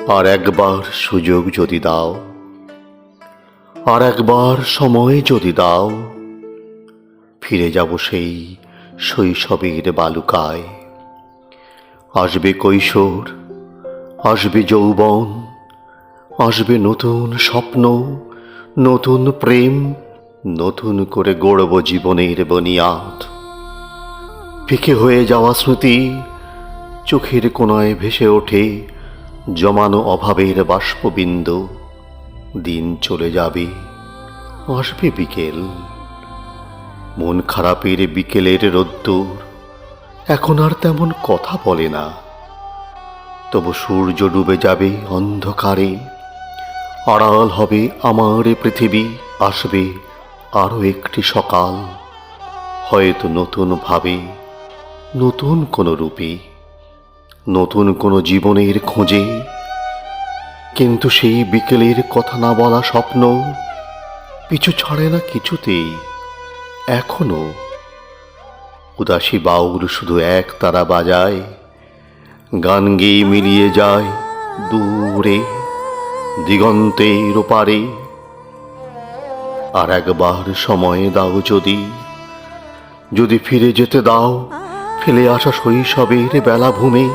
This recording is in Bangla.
আর একবার সুযোগ যদি দাও, আর একবার সময় যদি দাও, ফিরে যাব সেই শৈশবের বালুকায়। আসবে কৈশোর, আসবে যৌবন, আসবে নতুন স্বপ্ন, নতুন প্রেম, নতুন করে গড়ব জীবনের বুনিয়াদ। ফিকে হয়ে যাওয়া স্মৃতি চোখের কোণায় ভেসে ওঠে, জমানো অভাবের বাষ্পবিন্দু। দিন চলে যাবে, আসবে বিকেল, মন খারাপের বিকেলের রোদ্দুর এখন আর তেমন কথা বলে না। তবু সূর্য ডুবে যাবে অন্ধকারে, আড়াল হবে আমার পৃথিবী। আসবে আরো একটি সকাল, হয়তো নতুন ভাবে, নতুন কোনো রূপে, নতুন কোনো জীবনের খোঁজে। কিন্তু সেই বিকেলের কথা না বলা স্বপ্ন পিছু ছাড়ে না কিছুতেই এখনো। উদাসী বাউল শুধু এক তারা বাজায়, গান গেয়ে মিলিয়ে যায় দূরে দিগন্তের ওপারে। আর একবার সময় দাও যদি, যদি ফিরে যেতে দাও ফেলে আসা শৈশবের বেলাভূমে।